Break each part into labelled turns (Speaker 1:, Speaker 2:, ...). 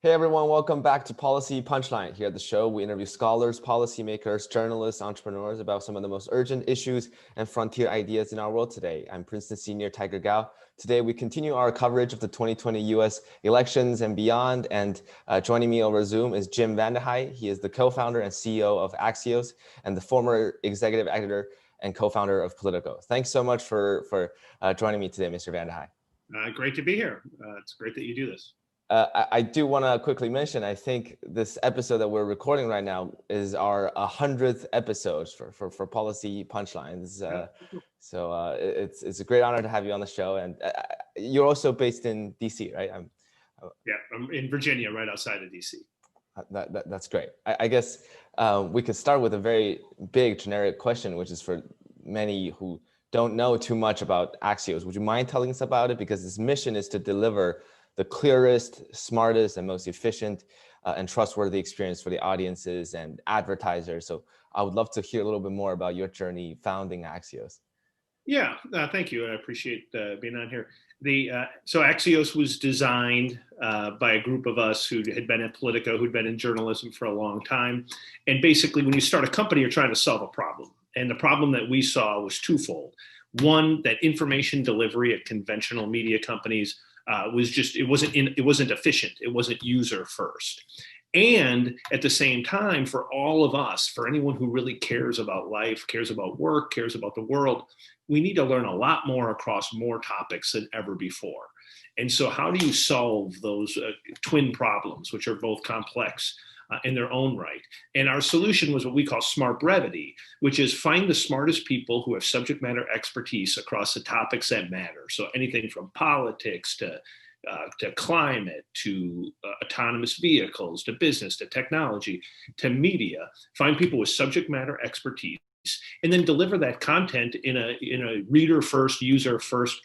Speaker 1: Hey everyone, welcome back to Policy Punchline. Here at the show, we interview scholars, policymakers, journalists, entrepreneurs about some of the most urgent issues and frontier ideas in our world today. I'm Princeton senior Tiger Gao. Today, we continue our coverage of the 2020 US elections and beyond. And joining me over Zoom is Jim VandeHei. He is the co-founder and CEO of Axios and the former executive editor and co-founder of Politico. Thanks so much for joining me today, Mr. VandeHei.
Speaker 2: Great to be here. It's great that you do this.
Speaker 1: I do want to quickly mention, I think this episode that we're recording right now is our 100th episode for Policy Punchlines. So it's a great honor to have you on the show. And you're also based in DC, right?
Speaker 2: I'm in Virginia, right outside of DC.
Speaker 1: That's great. I guess we could start with a very big generic question, which is for many who don't know too much about Axios. Would you mind telling us about it? Because its mission is to deliver the clearest, smartest, and most efficient and trustworthy experience for the audiences and advertisers. So I would love to hear a little bit more about your journey founding Axios.
Speaker 2: Yeah, thank you. I appreciate being on here. So Axios was designed by a group of us who had been at Politico, who'd been in journalism for a long time. And basically, when you start a company, you're trying to solve a problem. And the problem that we saw was twofold. One, that information delivery at conventional media companies it wasn't efficient. It wasn't user first. And at the same time, for all of us, for anyone who really cares about life, cares about work, cares about the world, we need to learn a lot more across more topics than ever before. And so how do you solve those twin problems, which are both complex in their own right? And our solution was what we call smart brevity, which is find the smartest people who have subject matter expertise across the topics that matter. So anything from politics to climate, to autonomous vehicles, to business, to technology, to media. Find people with subject matter expertise, and then deliver that content in a reader first, user first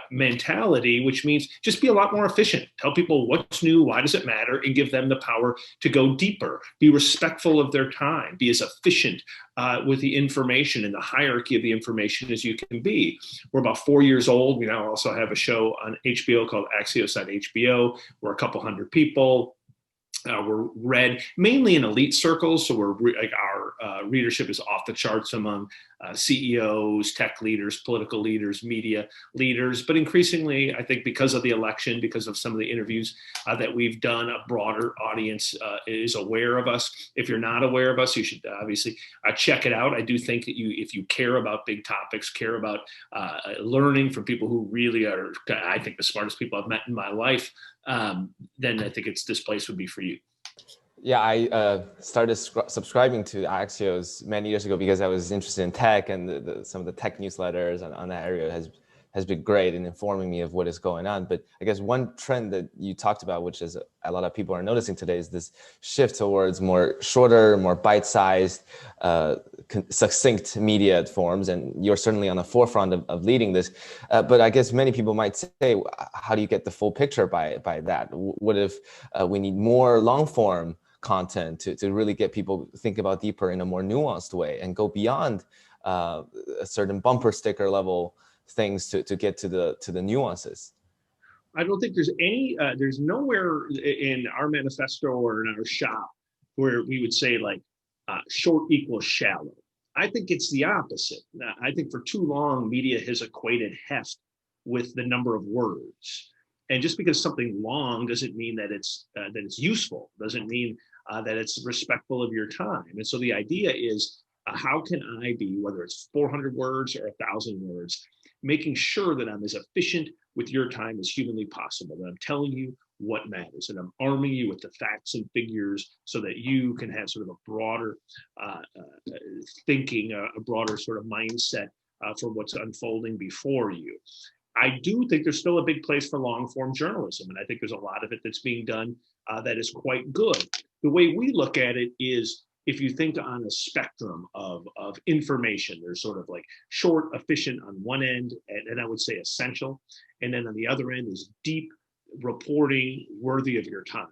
Speaker 2: mentality, which means just be a lot more efficient. Tell people what's new, why does it matter, and give them the power to go deeper. Be respectful of their time. Be as efficient with the information and the hierarchy of the information as you can be. We're about 4 years old. We now also have a show on HBO called Axios Hbo. We're a couple hundred people. We're read mainly in elite circles, so our readership is off the charts among CEOs, tech leaders, political leaders, media leaders. But increasingly, I think because of the election, because of some of the interviews that we've done, a broader audience is aware of us. If you're not aware of us, you should obviously check it out. I do think that if you care about big topics, care about learning from people who really are, I think, the smartest people I've met in my life, then I think this place would be for you.
Speaker 1: Yeah, I started subscribing to Axios many years ago because I was interested in tech, and some of the tech newsletters on that area has been great in informing me of what is going on. But I guess one trend that you talked about, which is a lot of people are noticing today, is this shift towards more shorter, more bite-sized, succinct media forms. And you're certainly on the forefront of leading this. But I guess many people might say, how do you get the full picture by that? What if we need more long-form content to really get people thinking about deeper in a more nuanced way and go beyond a certain bumper sticker level things to get to the nuances?
Speaker 2: I don't think there's nowhere in our manifesto or in our shop where we would say like short equals shallow. I think it's the opposite. I think for too long, media has equated heft with the number of words. And just because something long doesn't mean that it's useful, doesn't mean that it's respectful of your time. And so the idea is, how can I be, whether it's 400 words or 1,000 words, making sure that I'm as efficient with your time as humanly possible, that I'm telling you what matters, and I'm arming you with the facts and figures so that you can have sort of a broader thinking, a broader sort of mindset for what's unfolding before you. I do think there's still a big place for long form journalism, and I think there's a lot of it that's being done that is quite good. The way we look at it is, if you think on a spectrum of information, there's sort of like short, efficient on one end, and I would say essential. And then on the other end is deep reporting worthy of your time.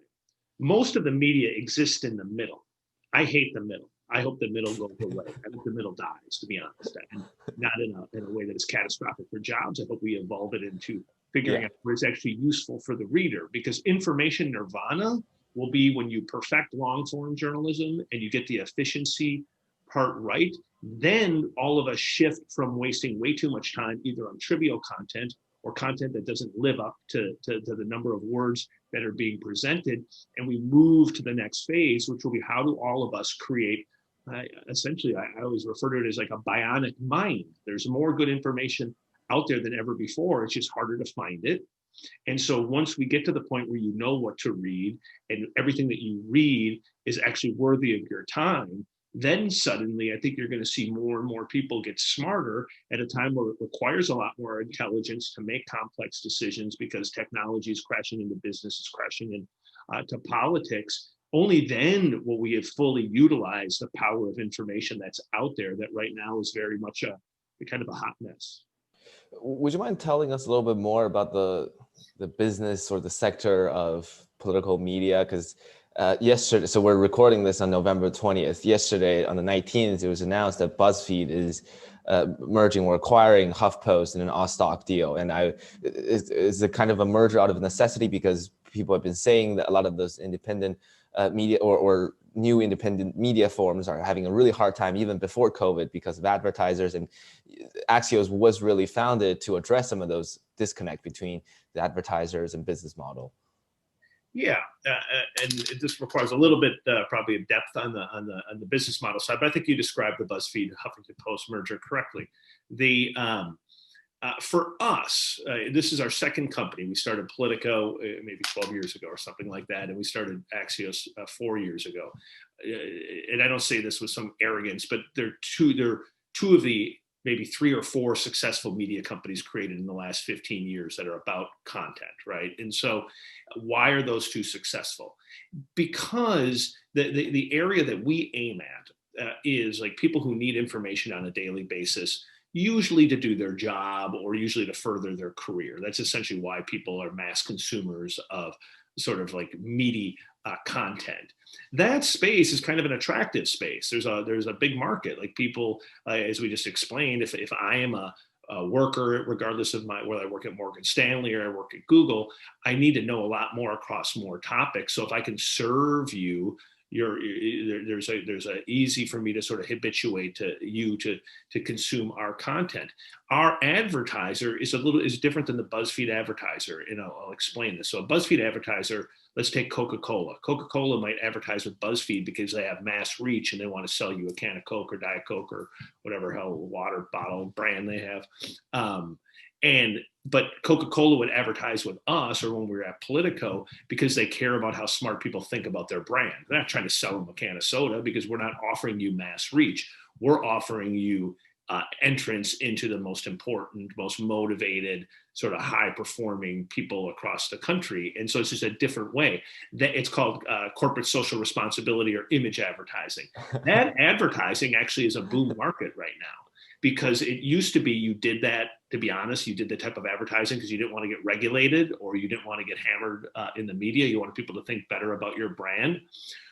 Speaker 2: Most of the media exists in the middle. I hate the middle. I hope the middle goes away. I hope the middle dies, to be honest, and not in a way that is catastrophic for jobs. I hope we evolve it into figuring out where it's actually useful for the reader, because information nirvana will be when you perfect long form journalism and you get the efficiency part right, then all of us shift from wasting way too much time either on trivial content or content that doesn't live up to the number of words that are being presented. And we move to the next phase, which will be how do all of us create essentially, I always refer to it as like a bionic mind. There's more good information out there than ever before. It's just harder to find it. And so once we get to the point where you know what to read and everything that you read is actually worthy of your time, then suddenly I think you're going to see more and more people get smarter at a time where it requires a lot more intelligence to make complex decisions because technology is crashing into business, is crashing into politics. Only then will we have fully utilized the power of information that's out there that right now is very much a kind of a hot mess.
Speaker 1: Would you mind telling us a little bit more about the business or the sector of political media? Because yesterday, so we're recording this on November 20th. Yesterday, on the 19th, it was announced that BuzzFeed is merging or acquiring HuffPost in an all-stock deal. And it's a kind of a merger out of necessity because people have been saying that a lot of those independent media or new independent media forms are having a really hard time even before COVID because of advertisers. And Axios was really founded to address some of those disconnect between the advertisers and business model.
Speaker 2: Yeah, and this requires a little bit probably of depth on the business model side, but I think you described the BuzzFeed Huffington Post merger correctly. For us, this is our second company. We started Politico maybe 12 years ago or something like that, and we started Axios 4 years ago. And I don't say this with some arrogance, but they're two of the maybe 3 or 4 successful media companies created in the last 15 years that are about content, right? And so why are those two successful? Because the area that we aim at is like people who need information on a daily basis, usually to do their job or usually to further their career. That's essentially why people are mass consumers of sort of like meaty content. That space is kind of an attractive space. There's a big market. Like people, as we just explained, if I am a worker, regardless of whether I work at Morgan Stanley or I work at Google, I need to know a lot more across more topics. So if I can serve you, there's a easy for me to sort of habituate to you to consume our content. Our advertiser is different than the BuzzFeed advertiser, and I'll explain this. So a BuzzFeed advertiser, let's take Coca-Cola. Coca-Cola might advertise with BuzzFeed because they have mass reach and they want to sell you a can of Coke or Diet Coke or whatever hell water bottle brand they have. But Coca-Cola would advertise with us or when we were at Politico because they care about how smart people think about their brand. They're not trying to sell them a can of soda because we're not offering you mass reach. We're offering you entrance into the most important, most motivated, sort of high-performing people across the country. And so it's just a different way. It's called corporate social responsibility or image advertising. That advertising actually is a boom market right now. Because it used to be you did that, to be honest, you did the type of advertising because you didn't want to get regulated or you didn't want to get hammered in the media. You wanted people to think better about your brand.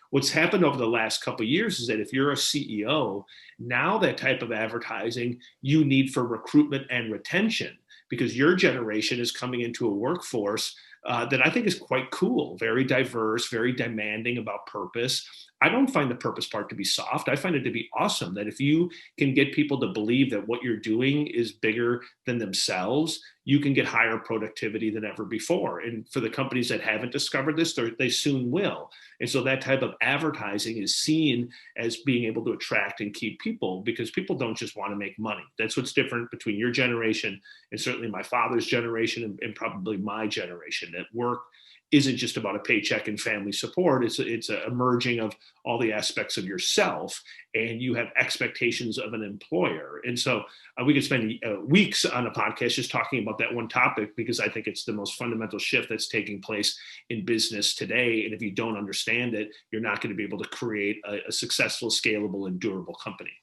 Speaker 2: What's happened over the last couple of years is that if you're a CEO, now that type of advertising you need for recruitment and retention because your generation is coming into a workforce that I think is quite cool, very diverse, very demanding about purpose. I don't find the purpose part to be soft. I find it to be awesome that if you can get people to believe that what you're doing is bigger than themselves, you can get higher productivity than ever before. And for the companies that haven't discovered this, they soon will. And so that type of advertising is seen as being able to attract and keep people because people don't just want to make money. That's what's different between your generation and certainly my father's generation and probably my generation. That work isn't just about a paycheck and family support. It's a merging of all the aspects of yourself, and you have expectations of an employer. And so we could spend weeks on a podcast just talking about that one topic because I think it's the most fundamental shift that's taking place in business today. And if you don't understand it, you're not going to be able to create a successful, scalable, and durable company.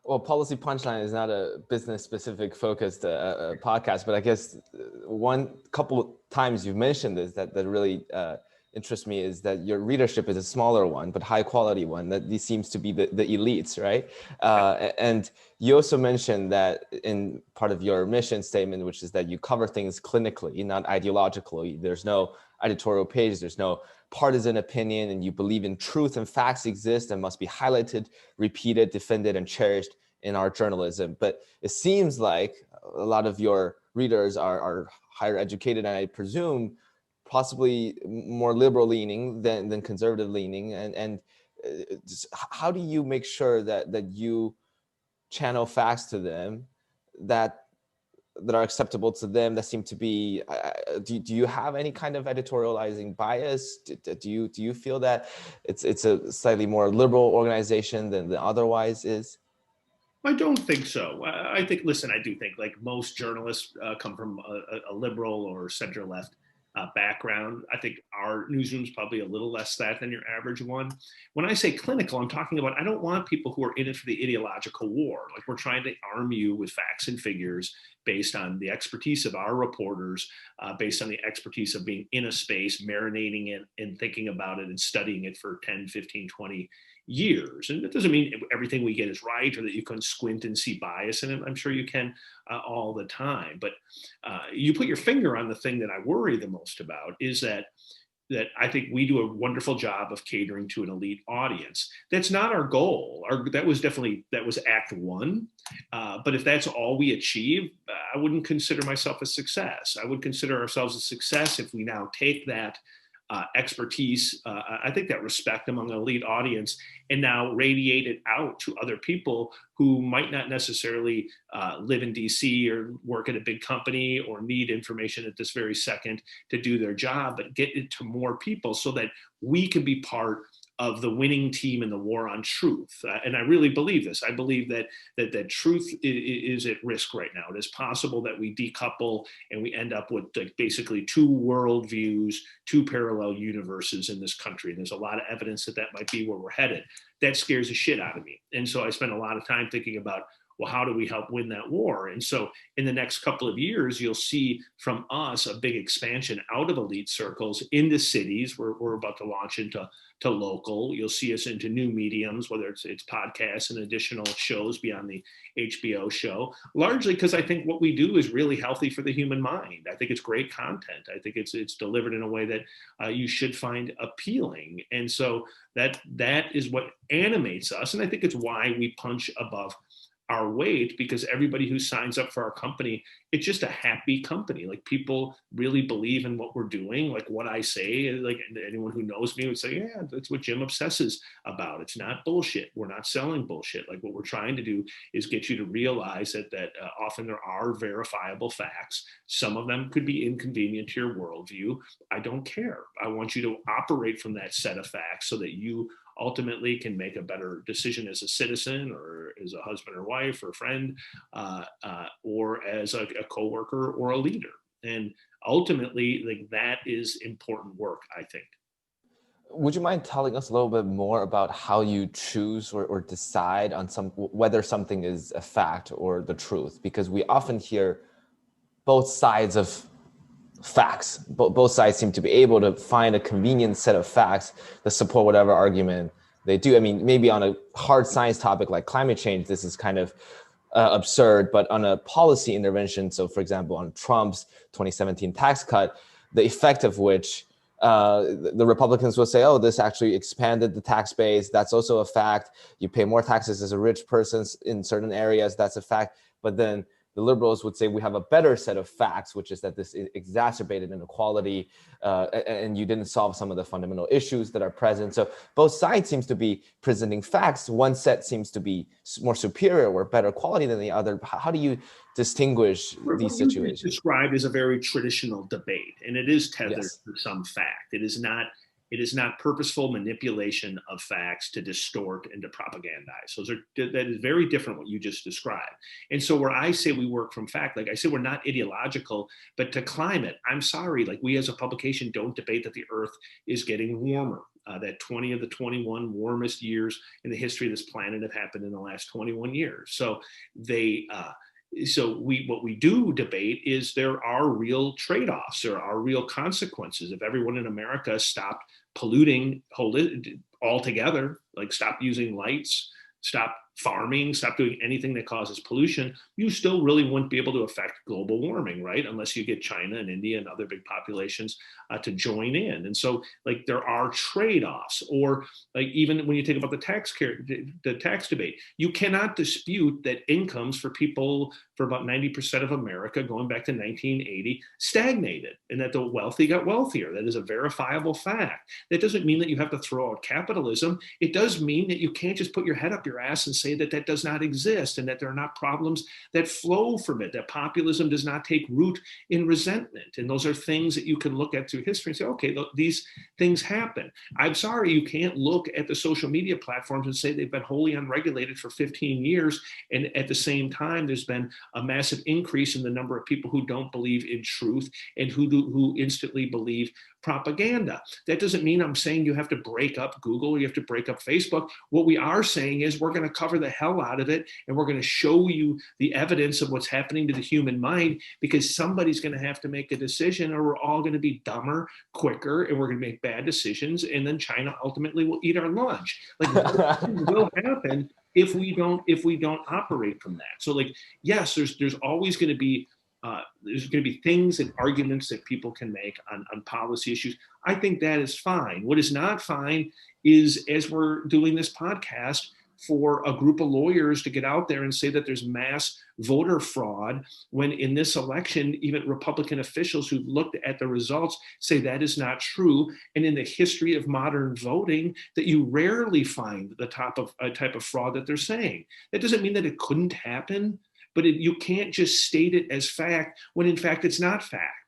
Speaker 1: Well, Policy Punchline is not a business-specific focused podcast, but I guess one couple times you've mentioned this that really interests me is that your readership is a smaller one, but high quality one. That these seems to be the elites, right? And you also mentioned that in part of your mission statement, which is that you cover things clinically, not ideologically. There's no editorial page, there's no partisan opinion, and you believe in truth and facts exist and must be highlighted, repeated, defended, and cherished in our journalism. But it seems like a lot of your readers are higher educated, and I presume possibly more liberal leaning than conservative leaning. And how do you make sure that you channel facts to them that are acceptable to them, that seem to be, do you have any kind of editorializing bias? Do you feel that it's a slightly more liberal organization than otherwise is?
Speaker 2: I don't think so. I think, listen, I do think like most journalists come from a liberal or center left background. I think our newsroom's probably a little less that than your average one. When I say clinical, I'm talking about, I don't want people who are in it for the ideological war. Like, we're trying to arm you with facts and figures based on the expertise of our reporters, based on the expertise of being in a space, marinating it and thinking about it and studying it for 10, 15, 20 years. And that doesn't mean everything we get is right or that you can squint and see bias in it. I'm sure you can all the time. But you put your finger on the thing that I worry the most about is that I think we do a wonderful job of catering to an elite audience. That's not our goal. That was act one. But if that's all we achieve, I wouldn't consider myself a success. I would consider ourselves a success if we now take that expertise, I think that respect among an elite audience, and now radiate it out to other people who might not necessarily live in DC or work at a big company or need information at this very second to do their job, but get it to more people so that we can be part of the winning team in the war on truth. And I really believe this. I believe that truth is at risk right now. It is possible that we decouple and we end up with basically two worldviews, two parallel universes in this country. And there's a lot of evidence that might be where we're headed. That scares the shit out of me. And so I spend a lot of time thinking about, well, how do we help win that war? And so in the next couple of years, you'll see from us a big expansion out of elite circles into cities. We're about to launch into local. You'll see us into new mediums, whether it's podcasts and additional shows beyond the HBO show, largely because I think what we do is really healthy for the human mind. I think it's great content. I think it's delivered in a way that you should find appealing. And so that is what animates us. And I think it's why we punch above our weight, because everybody who signs up for our company, it's just a happy company. Like, people really believe in what we're doing. Like, what I say, like, anyone who knows me would say, yeah, that's what Jim obsesses about. It's not bullshit. We're not selling bullshit. Like, what we're trying to do is get you to realize that often there are verifiable facts. Some of them could be inconvenient to your worldview. I don't care. I want you to operate from that set of facts so that you ultimately can make a better decision as a citizen or as a husband or wife or friend, or as a coworker or a leader. And ultimately, like, that is important work, I think.
Speaker 1: Would you mind telling us a little bit more about how you choose or decide on whether something is a fact or the truth? Because we often hear both sides of facts. Both sides seem to be able to find a convenient set of facts that support whatever argument they do. I mean, maybe on a hard science topic like climate change, this is kind of absurd, but on a policy intervention, so for example, on Trump's 2017 tax cut, the effect of which the Republicans will say, oh, this actually expanded the tax base. That's also a fact. You pay more taxes as a rich person in certain areas. That's a fact. But then the liberals would say we have a better set of facts, which is that this exacerbated inequality and you didn't solve some of the fundamental issues that are present. So both sides seems to be presenting facts. One set seems to be more superior or better quality than the other. How do you distinguish these situations?
Speaker 2: What you described is a very traditional debate, and it is tethered
Speaker 1: Yes.
Speaker 2: to some fact. It is not purposeful manipulation of facts to distort and to propagandize. That is very different what you just described. And so where I say we work from fact, like I said, we're not ideological, but to climate, I'm sorry, like, we as a publication don't debate that the earth is getting warmer. That 20 of the 21 warmest years in the history of this planet have happened in the last 21 years. So So what we do debate is there are real trade-offs. There are real consequences. If everyone in America stopped polluting altogether, like stop using lights, stop farming, stop doing anything that causes pollution, you still really wouldn't be able to affect global warming, right? Unless you get China and India and other big populations to join in. And so like there are trade-offs, or like even when you think about the tax debate, you cannot dispute that incomes for people, for about 90% of America going back to 1980, stagnated, and that the wealthy got wealthier. That is a verifiable fact. That doesn't mean that you have to throw out capitalism. It does mean that you can't just put your head up your ass and say that that does not exist, and that there are not problems that flow from it, that populism does not take root in resentment. And those are things that you can look at through history and say, okay, these things happen. I'm sorry, you can't look at the social media platforms and say they've been wholly unregulated for 15 years. And at the same time, there's been a massive increase in the number of people who don't believe in truth and who instantly believe propaganda. That doesn't mean I'm saying you have to break up Google or you have to break up Facebook. What we are saying is we're going to cover the hell out of it, and we're going to show you the evidence of what's happening to the human mind, because somebody's going to have to make a decision, or we're all going to be dumber, quicker, and we're going to make bad decisions, and then China ultimately will eat our lunch. Like what will happen if we don't operate from that? So like, yes, there's always going to be things and arguments that people can make on policy issues. I think that is fine. What is not fine is, as we're doing this podcast, for a group of lawyers to get out there and say that there's mass voter fraud, when in this election, even Republican officials who've looked at the results say that is not true. And in the history of modern voting, that you rarely find the type of fraud that they're saying. That doesn't mean that it couldn't happen, but you can't just state it as fact when in fact it's not fact.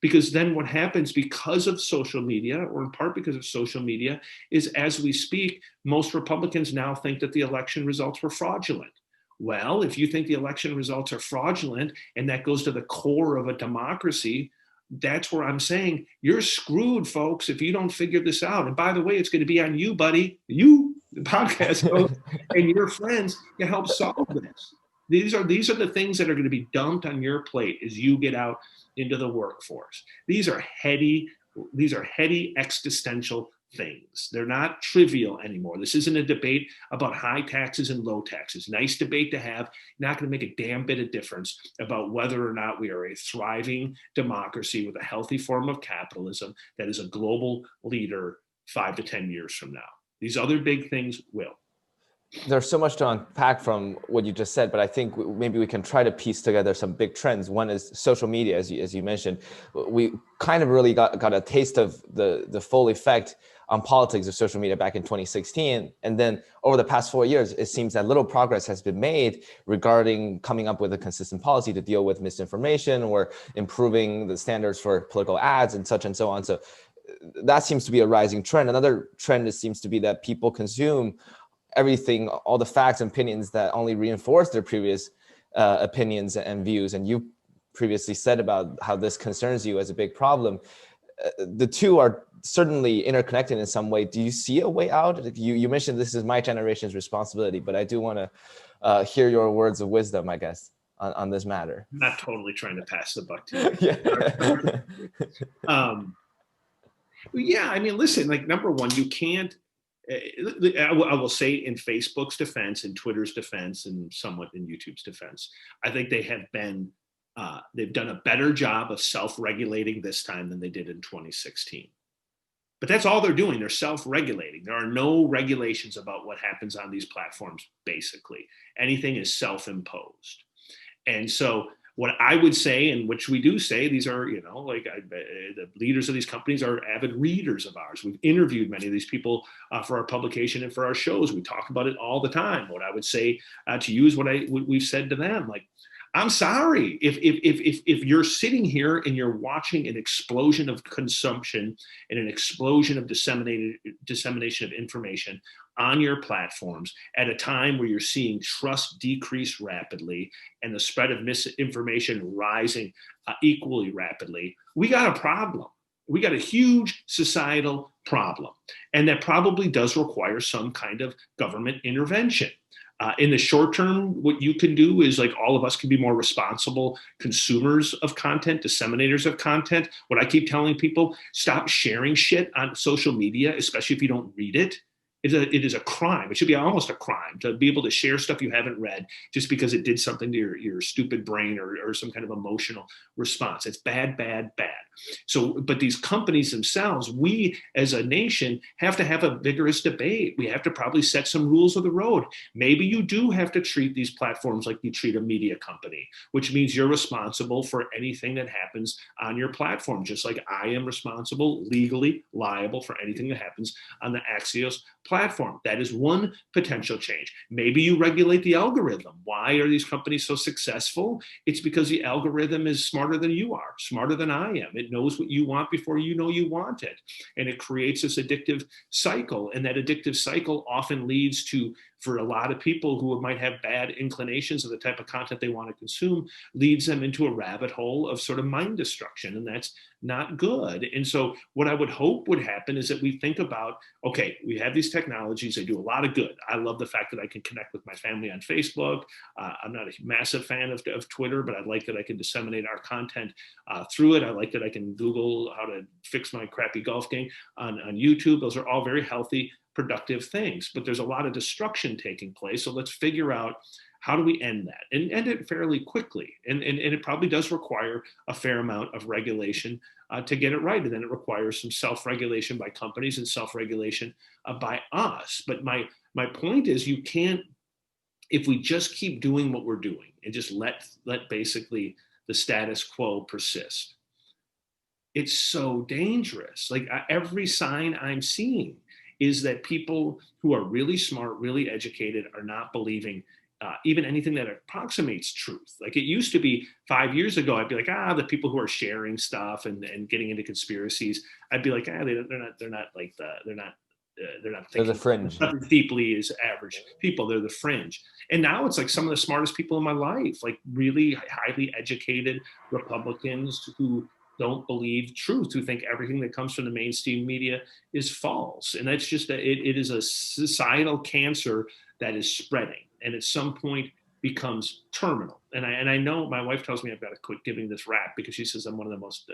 Speaker 2: Because then what happens, because of social media, or in part because of social media, is as we speak, most Republicans now think that the election results were fraudulent. Well, if you think the election results are fraudulent, and that goes to the core of a democracy, that's where I'm saying you're screwed, folks, if you don't figure this out. And by the way, it's going to be on you, buddy, you, the podcast host, and your friends to help solve this. These are the things that are going to be dumped on your plate as you get out into the workforce. These are heady existential things. They're not trivial anymore. This isn't a debate about high taxes and low taxes. Nice debate to have, not going to make a damn bit of difference about whether or not we are a thriving democracy with a healthy form of capitalism that is a global leader 5 to 10 years from now. These other big things will.
Speaker 1: There's so much to unpack from what you just said, but I think maybe we can try to piece together some big trends. One is social media, as you mentioned. We kind of really got a taste of the full effect on politics of social media back in 2016. And then over the past 4 years, it seems that little progress has been made regarding coming up with a consistent policy to deal with misinformation or improving the standards for political ads and so on. So that seems to be a rising trend. Another trend seems to be that people consume everything, all the facts and opinions that only reinforce their previous opinions and views. And you previously said about how this concerns you as a big problem. The two are certainly interconnected in some way. Do you see a way out? You mentioned this is my generation's responsibility, but I do want to hear your words of wisdom, I guess, on this matter.
Speaker 2: I'm not totally trying to pass the buck to you. Yeah, I mean, listen, like, number one, you can't, I will say, in Facebook's defense, in Twitter's defense, and somewhat in YouTube's defense, I think they have been, they've done a better job of self-regulating this time than they did in 2016. But that's all they're doing. They're self-regulating. There are no regulations about what happens on these platforms, basically. Anything is self-imposed. And so what I would say, and which we do say, these are, the leaders of these companies are avid readers of ours. We've interviewed many of these people for our publication and for our shows. We talk about it all the time. What I would say to you is what we've said to them. Like, I'm sorry if you're sitting here and you're watching an explosion of consumption and an explosion of dissemination of information on your platforms at a time where you're seeing trust decrease rapidly and the spread of misinformation rising equally rapidly. We got a problem. We got a huge societal problem, and that probably does require some kind of government intervention. In the short term, what you can do is like all of us can be more responsible consumers of content, disseminators of content. What I keep telling people, stop sharing shit on social media, especially if you don't read it. It is a crime. It should be almost a crime to be able to share stuff you haven't read just because it did something to your stupid brain or some kind of emotional response. It's bad, bad, bad. So, but these companies themselves, we as a nation have to have a vigorous debate. We have to probably set some rules of the road. Maybe you do have to treat these platforms like you treat a media company, which means you're responsible for anything that happens on your platform, just like I am responsible, legally liable for anything that happens on the Axios platform. That is one potential change. Maybe you regulate the algorithm. Why are these companies so successful? It's because the algorithm is smarter than you are, smarter than I am. It knows what you want before you know you want it. And it creates this addictive cycle. And that addictive cycle often leads to, for a lot of people who might have bad inclinations of the type of content they want to consume, leads them into a rabbit hole of sort of mind destruction. And that's not good. And so what I would hope would happen is that we think about, okay, we have these technologies, they do a lot of good. I love the fact that I can connect with my family on Facebook. I'm not a massive fan of Twitter, but I like that I can disseminate our content through it. I like that I can Google how to fix my crappy golf game on YouTube. Those are all very healthy, productive things, but there's a lot of destruction taking place. So let's figure out, how do we end that and end it fairly quickly? And it probably does require a fair amount of regulation to get it right. And then it requires some self-regulation by companies and self-regulation by us. But my point is, you can't, if we just keep doing what we're doing and just let basically the status quo persist, it's so dangerous. Like every sign I'm seeing is that people who are really smart, really educated, are not believing even anything that approximates truth. Like it used to be 5 years ago, I'd be like, the people who are sharing stuff and getting into conspiracies, I'd be like, they're not thinking
Speaker 1: the fringe
Speaker 2: as deeply as average people. They're the fringe. And now it's like some of the smartest people in my life, like really highly educated Republicans who don't believe truth, who think everything that comes from the mainstream media is false. And that's just, it is a societal cancer that is spreading, and at some point becomes terminal. And I know my wife tells me I've got to quit giving this rap because she says I'm one of the most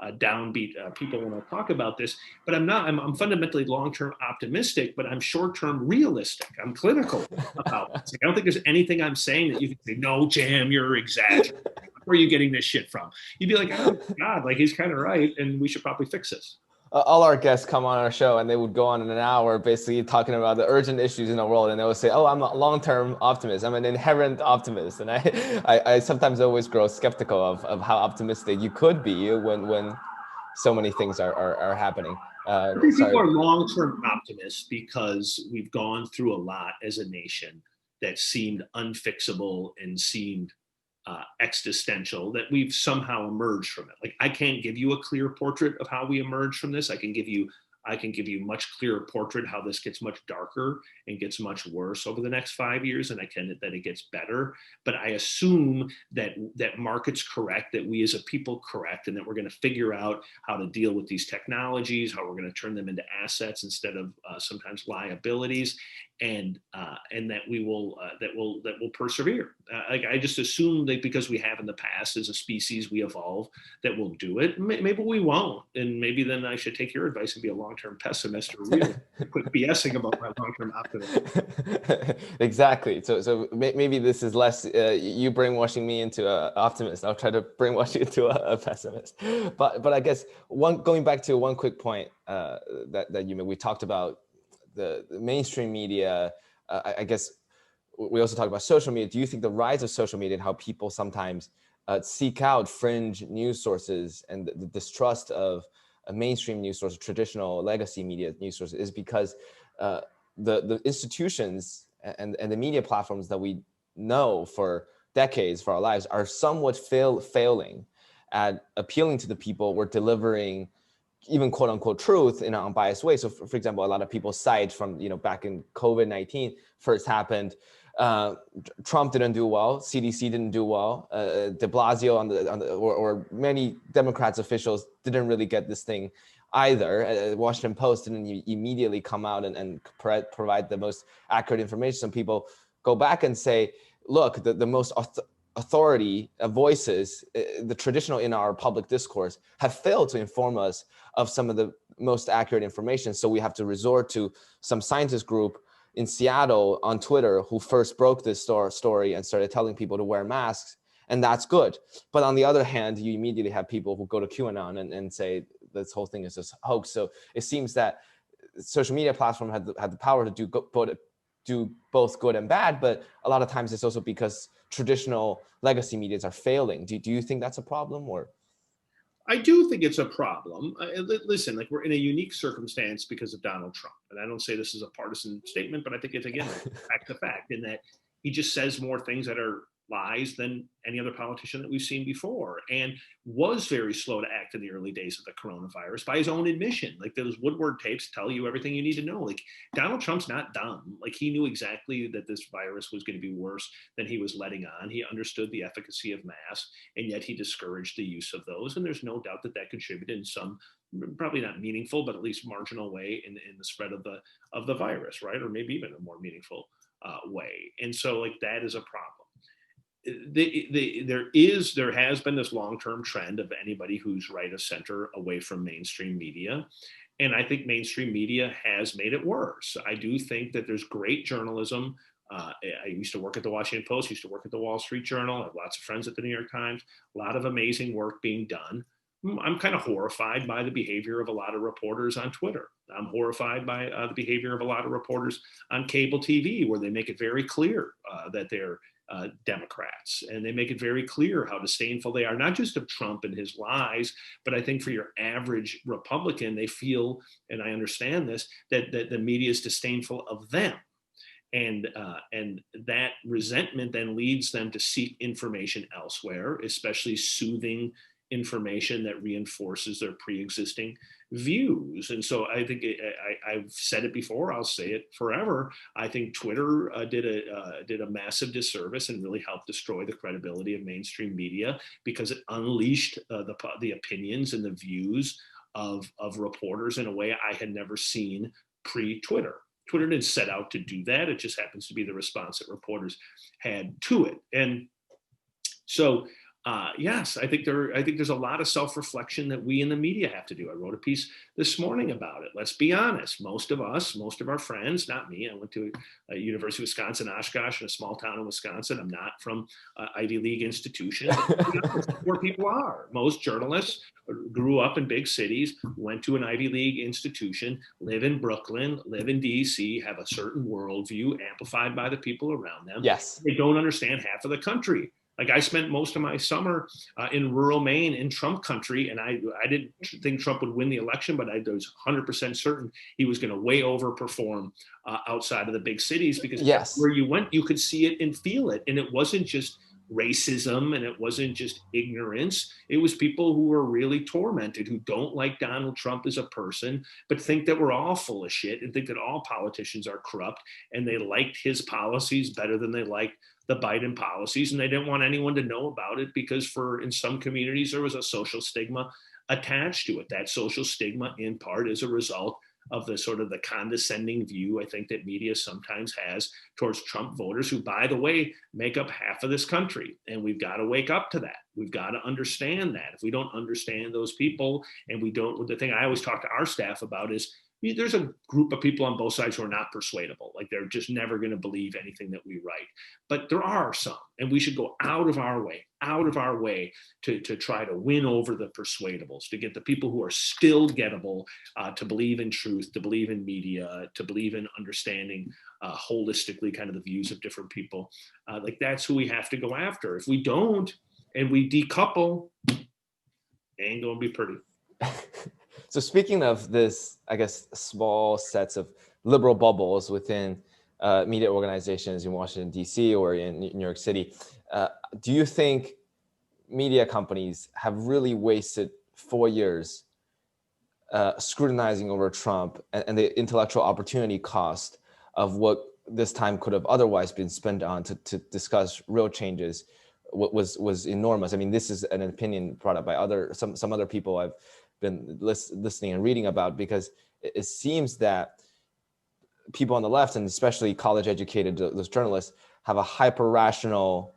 Speaker 2: downbeat people when I talk about this. But I'm not. I'm fundamentally long-term optimistic, but I'm short-term realistic. I'm clinical about this. I don't think there's anything I'm saying that you can say, no, Jam, you're exaggerating. Where are you getting this shit from? You'd be like, oh God, like he's kind of right, and we should probably fix this.
Speaker 1: All our guests come on our show and they would go on in an hour basically talking about the urgent issues in the world, and they would say, oh, I'm a long-term optimist, I'm an inherent optimist. And I sometimes always grow skeptical of how optimistic you could be when so many things are happening.
Speaker 2: I think people are long-term optimists because we've gone through a lot as a nation that seemed unfixable and seemed existential, that we've somehow emerged from it. Like I can't give you a clear portrait of how we emerge from this. I can give you much clearer portrait how this gets much darker and gets much worse over the next 5 years, and that it gets better. But I assume that markets correct, that we as a people correct, and that we're going to figure out how to deal with these technologies, how we're going to turn them into assets instead of sometimes liabilities, and that will persevere. Like I just assume that because we have in the past as a species, we evolve, that we'll do it. Maybe we won't, and maybe then I should take your advice and be a long-term pessimist, or really quit BSing about my long-term optimism.
Speaker 1: Exactly. So maybe this is less you brainwashing me into an optimist. I'll try to brainwash you into a pessimist. But I guess going back to one quick point that you made, we talked about the mainstream media. I guess we also talked about social media. Do you think the rise of social media and how people sometimes seek out fringe news sources and the distrust of a mainstream news source, traditional legacy media news sources, is because the institutions and the media platforms that we know for decades, for our lives, are somewhat failing at appealing to the people we're delivering even quote unquote truth in an unbiased way. So for example, a lot of people cite from, back in COVID-19 first happened, Trump didn't do well, CDC didn't do well, de Blasio or many Democrats officials didn't really get this thing either. Washington Post didn't immediately come out and provide the most accurate information. Some people go back and say, look, the most authority voices, the traditional in our public discourse, have failed to inform us of some of the most accurate information. So we have to resort to some scientist group in Seattle on Twitter who first broke this story and started telling people to wear masks. And that's good. But on the other hand, you immediately have people who go to QAnon and say this whole thing is just a hoax. So it seems that social media platform had the power to do both good and bad, but a lot of times it's also because traditional legacy medias are failing. Do you think that's a problem, or?
Speaker 2: I do think it's a problem. Listen, like, we're in a unique circumstance because of Donald Trump. And I don't say this is a partisan statement, but I think it's, again, fact to fact, in that he just says more things that are lies than any other politician that we've seen before, and was very slow to act in the early days of the coronavirus by his own admission. Like, those Woodward tapes tell you everything you need to know. Like, Donald Trump's not dumb. Like, he knew exactly that this virus was going to be worse than he was letting on. He understood the efficacy of masks, and yet he discouraged the use of those. And there's no doubt that that contributed in some, probably not meaningful, but at least marginal way in the spread of the virus, right? Or maybe even a more meaningful way. And so, like, that is a problem. There has been this long-term trend of anybody who's right of center away from mainstream media. And I think mainstream media has made it worse. I do think that there's great journalism. I used to work at the Washington Post, used to work at the Wall Street Journal. I have lots of friends at the New York Times, a lot of amazing work being done. I'm kind of horrified by the behavior of a lot of reporters on Twitter. I'm horrified by the behavior of a lot of reporters on cable TV, where they make it very clear that they're Democrats, and they make it very clear how disdainful they are, not just of Trump and his lies, but I think for your average Republican, they feel, and I understand this, that the media is disdainful of them. And that resentment then leads them to seek information elsewhere, especially soothing information that reinforces their pre-existing views. And so I think I've said it before, I'll say it forever. I think Twitter did a massive disservice and really helped destroy the credibility of mainstream media, because it unleashed the opinions and the views of reporters in a way I had never seen pre-Twitter. Twitter didn't set out to do that. It just happens to be the response that reporters had to it. And so yes, I think there's a lot of self-reflection that we in the media have to do. I wrote a piece this morning about it. Let's be honest. Most of our friends, not me. I went to a University of Wisconsin, Oshkosh, in a small town in Wisconsin. I'm not from Ivy League institution. That's where people are. Most journalists grew up in big cities, went to an Ivy League institution, live in Brooklyn, live in DC, have a certain worldview amplified by the people around them.
Speaker 1: Yes.
Speaker 2: They don't understand half of the country. Like, I spent most of my summer in rural Maine, in Trump country, and I didn't think Trump would win the election, but I was 100% certain he was going to way overperform outside of the big cities, because
Speaker 1: yes,
Speaker 2: where you went, you could see it and feel it. And it wasn't just racism, and it wasn't just ignorance. It was people who were really tormented, who don't like Donald Trump as a person, but think that we're all full of shit and think that all politicians are corrupt, and they liked his policies better than they liked the Biden policies, and they didn't want anyone to know about it, because in some communities there was a social stigma attached to it. That social stigma, in part, is a result of the sort of the condescending view I think that media sometimes has towards Trump voters, who, by the way, make up half of this country. And we've got to wake up to that. We've got to understand that. If we don't understand those people, and we don't, the thing I always talk to our staff about is, there's a group of people on both sides who are not persuadable. Like, they're just never going to believe anything that we write. But there are some, and we should go out of our way to try to win over the persuadables, to get the people who are still gettable to believe in truth, to believe in media, to believe in understanding holistically kind of the views of different people. Like, that's who we have to go after. If we don't, and we decouple, it ain't going to be pretty.
Speaker 1: So speaking of this, I guess, small sets of liberal bubbles within media organizations in Washington, D.C. or in New York City, do you think media companies have really wasted 4 years scrutinizing over Trump, and the intellectual opportunity cost of what this time could have otherwise been spent on to discuss real changes was enormous? I mean, this is an opinion brought up by some other people I've been listening and reading about, because it seems that people on the left, and especially college educated, those journalists, have a hyper rational,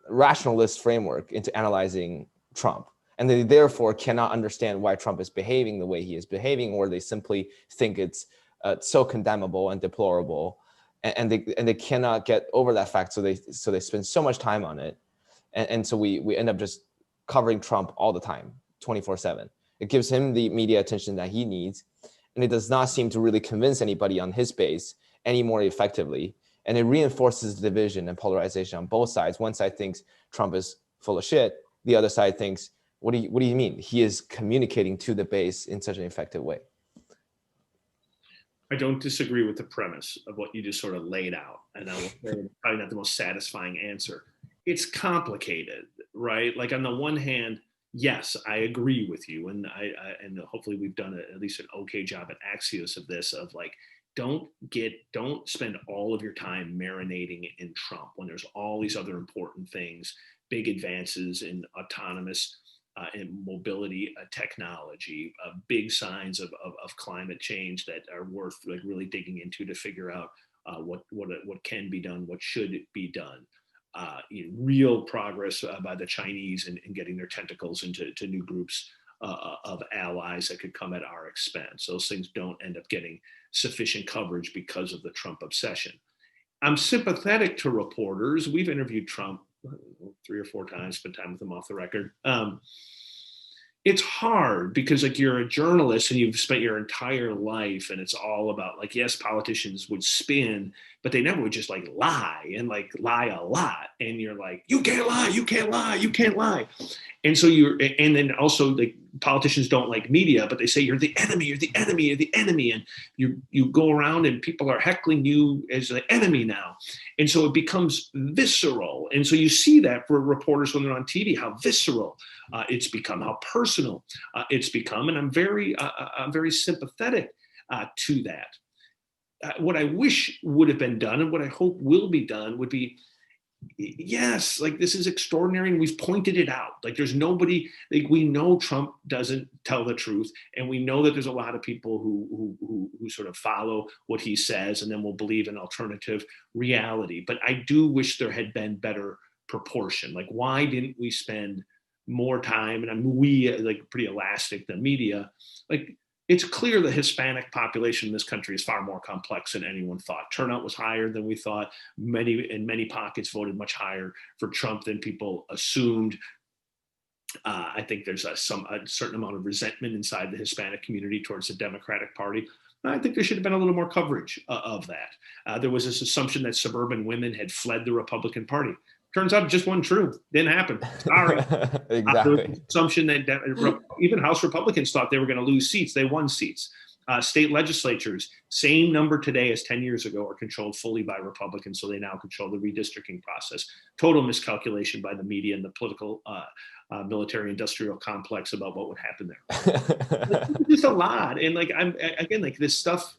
Speaker 1: rationalist framework into analyzing Trump. And they therefore cannot understand why Trump is behaving the way he is behaving, or they simply think it's so condemnable and deplorable, and they cannot get over that fact. So they spend so much time on it, and so we end up just covering Trump all the time, 24/7. It gives him the media attention that he needs, and it does not seem to really convince anybody on his base any more effectively. And it reinforces the division and polarization on both sides. One side thinks Trump is full of shit. The other side thinks, what do you mean? He is communicating to the base in such an effective way.
Speaker 2: I don't disagree with the premise of what you just sort of laid out. And I will say it's probably not the most satisfying answer. It's complicated, right? Like on the one hand, yes, I agree with you. And and hopefully we've done at least an okay job at Axios of this, of like, don't spend all of your time marinating in Trump when there's all these other important things, big advances in autonomous in mobility technology, big signs of climate change that are worth like really digging into to figure out what can be done, what should be done. Real progress by the Chinese in getting their tentacles into new groups of allies that could come at our expense. Those things don't end up getting sufficient coverage because of the Trump obsession. I'm sympathetic to reporters. We've interviewed Trump 3 or 4 times, spent time with him off the record. It's hard because like you're a journalist and you've spent your entire life and it's all about like, yes, politicians would spin, but they never would just like lie and like lie a lot. And you're like, you can't lie, you can't lie, you can't lie. And so and then also like politicians don't like media, but they say you're the enemy, you're the enemy, you're the enemy. And you go around and people are heckling you as the enemy now. And so it becomes visceral. And so you see that for reporters when they're on TV, how visceral it's become, how personal it's become. And I'm very sympathetic to that. What I wish would have been done and what I hope will be done would be, yes, like this is extraordinary and we've pointed it out. Like there's nobody, like we know Trump doesn't tell the truth, and we know that there's a lot of people who sort of follow what he says and then will believe an alternative reality. But I do wish there had been better proportion. Like why didn't we spend more time? And we like pretty elastic, the media, like it's clear the Hispanic population in this country is far more complex than anyone thought. Turnout was higher than we thought. In many pockets voted much higher for Trump than people assumed. I think there's a certain amount of resentment inside the Hispanic community towards the Democratic Party. I think there should have been a little more coverage of that. There was this assumption that suburban women had fled the Republican Party. Turns out it just wasn't true. Didn't happen. Sorry.
Speaker 1: Exactly.
Speaker 2: There was an assumption that even House Republicans thought they were going to lose seats. They won seats. State legislatures, same number today as 10 years ago, are controlled fully by Republicans, so they now control the redistricting process. Total miscalculation by the media and the political military industrial complex about what would happen there. Just a lot. And like, again, like this stuff,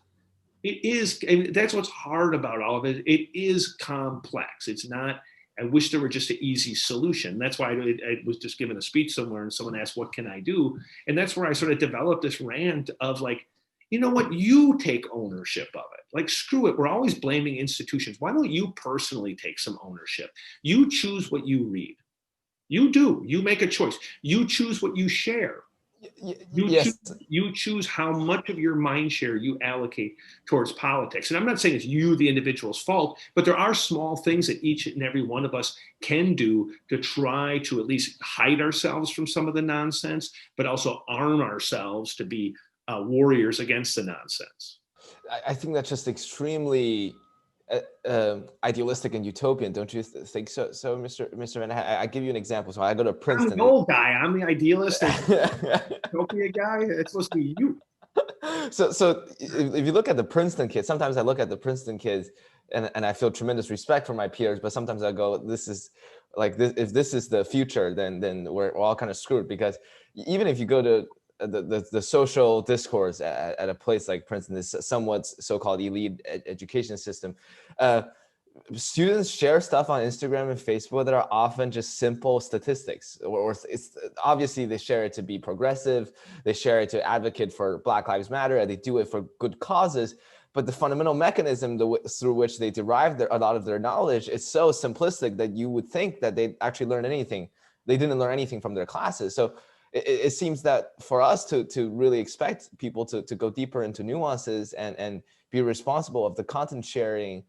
Speaker 2: it is, and that's what's hard about all of it. It is complex. It's not, I wish there were just an easy solution. That's why I was just giving a speech somewhere and someone asked, what can I do? And that's where I sort of developed this rant of like, you know what, you take ownership of it. Like, screw it. We're always blaming institutions. Why don't you personally take some ownership? You choose what you read. You do. You make a choice. You choose what you share. You choose how much of your mind share you allocate towards politics. And I'm not saying it's you, the individual's fault, but there are small things that each and every one of us can do to try to at least hide ourselves from some of the nonsense, but also arm ourselves to be warriors against the nonsense.
Speaker 1: I think that's just extremely idealistic and utopian, don't you think so? So, Mr. VandeHei, I give you an example. So I go to Princeton.
Speaker 2: I'm the old guy. I'm the idealist and utopia guy. It's supposed to be you.
Speaker 1: So if you look at the Princeton kids, sometimes I look at the Princeton kids and I feel tremendous respect for my peers, but sometimes I go, this is like this. If this is the future, then we're all kind of screwed, because even if you go to the social discourse at a place like Princeton, this somewhat so-called elite education system, students share stuff on Instagram and Facebook that are often just simple statistics, or it's obviously they share it to be progressive, they share it to advocate for Black Lives Matter, and they do it for good causes. but the fundamental mechanism through which they derive a lot of their knowledge is so simplistic that you would think that they actually learned anything. They didn't learn anything from their classes. So it seems that for us to really expect people to go deeper into nuances and be responsible of the content sharing,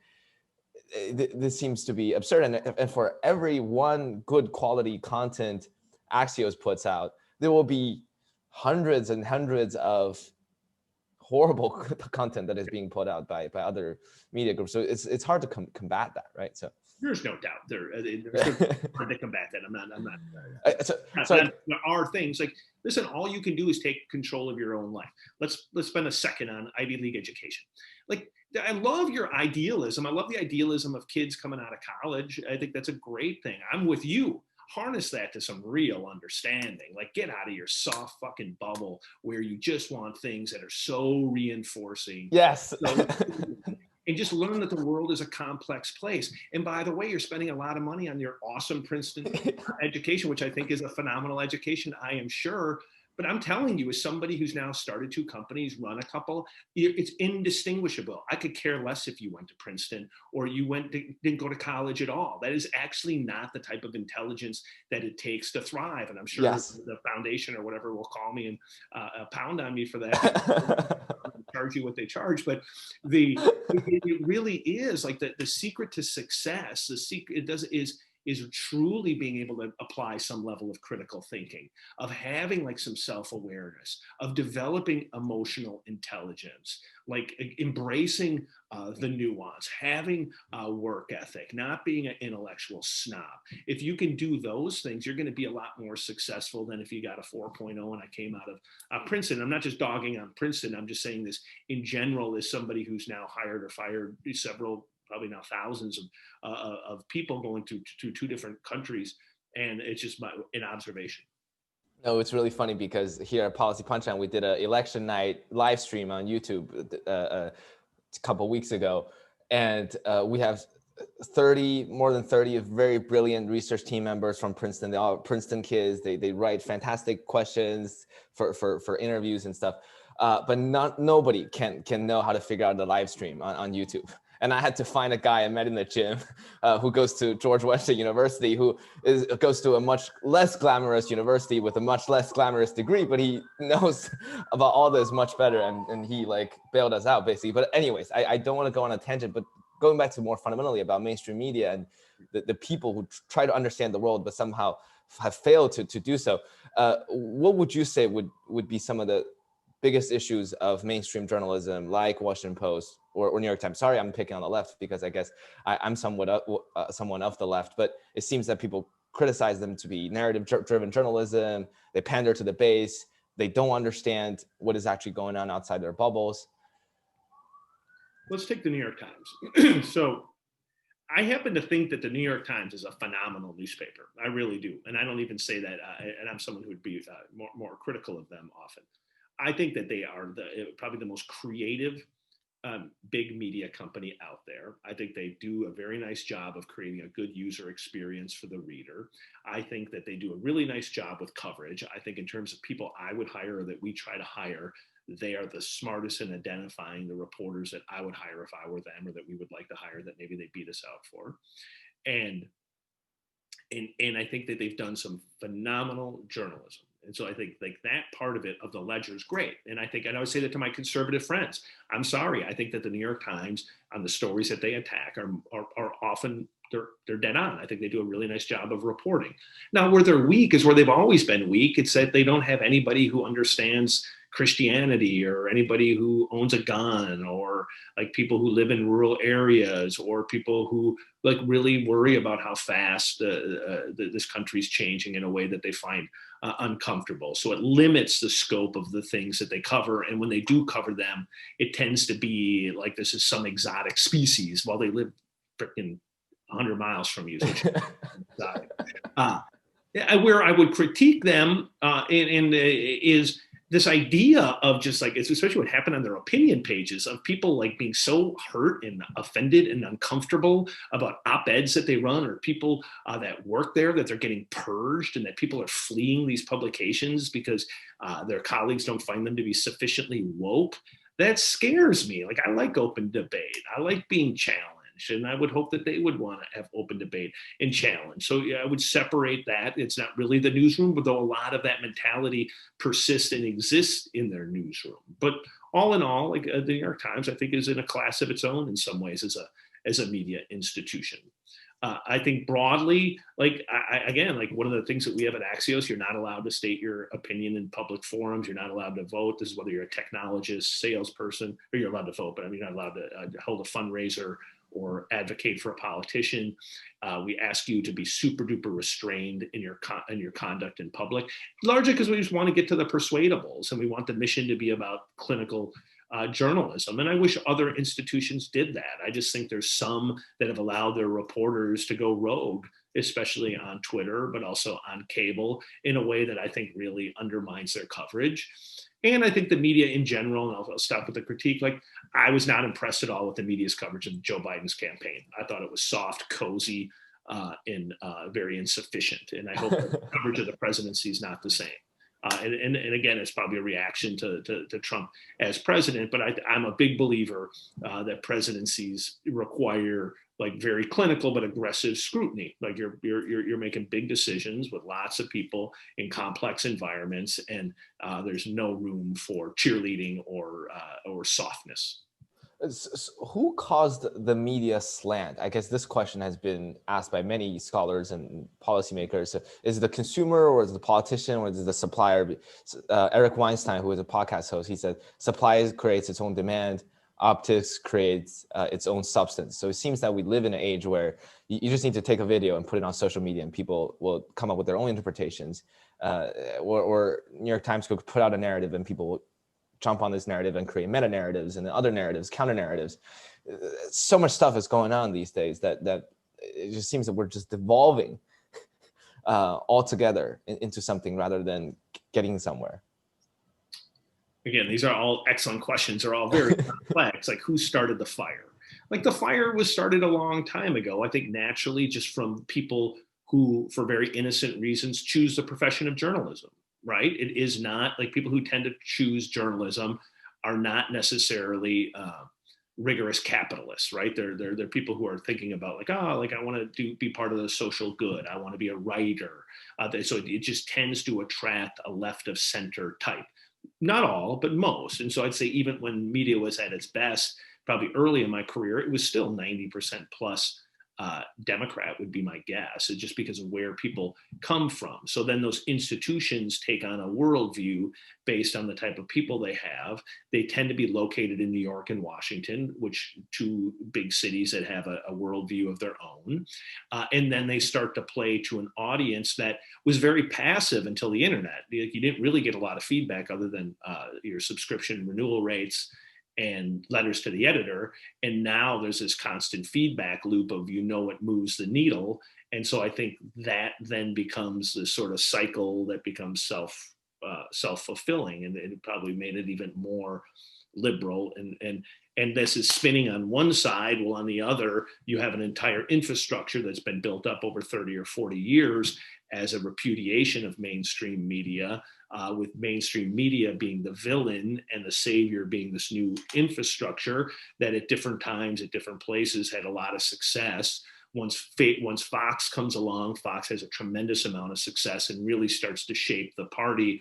Speaker 1: this seems to be absurd. And for every one good quality content Axios puts out, there will be hundreds and hundreds of horrible content that is being put out by other media groups. So it's hard to combat that, right? So
Speaker 2: there's no doubt there's hard to combat that. I'm not. There are things like, listen, all you can do is take control of your own life. Let's spend a second on Ivy League education. Like, I love your idealism. I love the idealism of kids coming out of college. I think that's a great thing. I'm with you. Harness that to some real understanding. Like, get out of your soft fucking bubble where you just want things that are so reinforcing.
Speaker 1: Yes.
Speaker 2: And just learn that the world is a complex place. And by the way, you're spending a lot of money on your awesome Princeton education, which I think is a phenomenal education, I am sure. But I'm telling you, as somebody who's now started 2 companies, run a couple, it's indistinguishable. I could care less if you went to Princeton or you didn't go to college at all. That is actually not the type of intelligence that it takes to thrive. And I'm sure the foundation or whatever will call me and pound on me for that. Charge you what they charge, but it really is like the secret to success. The secret is truly being able to apply some level of critical thinking, of having like some self-awareness, of developing emotional intelligence, like embracing the nuance, having a work ethic, not being an intellectual snob. If you can do those things, you're going to be a lot more successful than if you got a 4.0 and I came out of Princeton. I'm not just dogging on Princeton. I'm just saying this in general as somebody who's now hired or fired several, probably now thousands of people going to 2 different countries. And it's just an observation.
Speaker 1: No, it's really funny because here at Policy Punchline, we did an election night live stream on YouTube a couple of weeks ago. And we have more than 30 of very brilliant research team members from Princeton. They're all Princeton kids. They write fantastic questions for interviews and stuff. But nobody can know how to figure out the live stream on YouTube. And I had to find a guy I met in the gym who goes to George Washington University, who goes to a much less glamorous university with a much less glamorous degree, but he knows about all this much better. And he like bailed us out basically. But anyways, I don't want to go on a tangent, but going back to more fundamentally about mainstream media and the people who try to understand the world, but somehow have failed to do so. What would you say would be some of the biggest issues of mainstream journalism, like Washington Post or New York Times? Sorry, I'm picking on the left because I guess I'm somewhat someone of the left, but it seems that people criticize them to be narrative-driven journalism. They pander to the base. They don't understand what is actually going on outside their bubbles.
Speaker 2: Let's take the New York Times. So I happen to think that the New York Times is a phenomenal newspaper. I really do. And I don't even say that, and I'm someone who would be more critical of them often. I think that they are probably the most creative big media company out there. I think they do a very nice job of creating a good user experience for the reader. I think that they do a really nice job with coverage. I think in terms of people I would hire or that we try to hire, they are the smartest in identifying the reporters that I would hire if I were them or that we would like to hire that maybe they beat us out for. And I think that they've done some phenomenal journalism. And so I think like that part of it of the ledger is great. And I think, and I would say that to my conservative friends, I'm sorry. I think that the New York Times on the stories that they attack are often, they're dead on. I think they do a really nice job of reporting. Now, where they're weak is where they've always been weak. It's that they don't have anybody who understands Christianity or anybody who owns a gun or like people who live in rural areas or people who like really worry about how fast this country's changing in a way that they find uncomfortable. So it limits the scope of the things that they cover. And when they do cover them, it tends to be like this is some exotic species while they live freaking 100 miles from you. So where I would critique them is this idea of just like, it's especially what happened on their opinion pages of people like being so hurt and offended and uncomfortable about op-eds that they run or people that work there, that they're getting purged and that people are fleeing these publications because their colleagues don't find them to be sufficiently woke. that scares me. Like, I like open debate. I like being challenged. And I would hope that they would want to have open debate and challenge. So yeah, I would separate that. It's not really the newsroom, but though a lot of that mentality persists and exists in their newsroom. But all in all, like the New York Times, I think is in a class of its own in some ways as a media institution. I think broadly, like again, like one of the things that we have at Axios, you're not allowed to state your opinion in public forums. You're not allowed to vote. This is whether you're a technologist, salesperson, or you're allowed to vote, but I mean, you're not allowed to hold a fundraiser or advocate for a politician. We ask you to be super duper restrained in your conduct in public, largely because we just want to get to the persuadables, and we want the mission to be about clinical journalism. And I wish other institutions did that. I just think there's some that have allowed their reporters to go rogue, especially on Twitter, but also on cable, in a way that I think really undermines their coverage. And I think the media in general, and I'll stop with the critique, like I was not impressed at all with the media's coverage of Joe Biden's campaign. I thought it was soft, cozy, and very insufficient. And I hope the coverage of the presidency is not the same. And again, it's probably a reaction to Trump as president, but I'm a big believer that presidencies require like very clinical but aggressive scrutiny. Like you're making big decisions with lots of people in complex environments, and there's no room for cheerleading or softness.
Speaker 1: Who caused the media slant? I guess this question has been asked by many scholars and policymakers. Is it the consumer, or is it the politician, or is it the supplier? Eric Weinstein, who is a podcast host, he said, supply creates its own demand, optics creates its own substance. So it seems that we live in an age where you just need to take a video and put it on social media, and people will come up with their own interpretations. Or New York Times could put out a narrative, and people will jump on this narrative and create meta narratives and other narratives, counter narratives. So much stuff is going on these days that it just seems that we're just devolving altogether into something rather than getting somewhere.
Speaker 2: Again, these are all excellent questions. They're all very complex. Like, who started the fire? Like, the fire was started a long time ago, I think naturally, just from people who, for very innocent reasons, choose the profession of journalism. Right? It is not like people who tend to choose journalism are not necessarily rigorous capitalists, right? They're people who are thinking about like, I want to be part of the social good. I want to be a writer. So it just tends to attract a left of center type. Not all, but most. And so I'd say even when media was at its best, probably early in my career, it was still 90% plus Democrat would be my guess, just because of where people come from. So then those institutions take on a worldview based on the type of people they have. They tend to be located in New York and Washington, which two big cities that have a worldview of their own. And then they start to play to an audience that was very passive until the internet. You didn't really get a lot of feedback other than your subscription renewal rates and letters to the editor. And now there's this constant feedback loop of, what moves the needle. And so I think that then becomes this sort of cycle that becomes self-fulfilling, and it probably made it even more liberal. And this is spinning on one side, while on the other, you have an entire infrastructure that's been built up over 30 or 40 years as a repudiation of mainstream media, with mainstream media being the villain and the savior being this new infrastructure that at different times, at different places, had a lot of success. Once Fox comes along, Fox has a tremendous amount of success and really starts to shape the party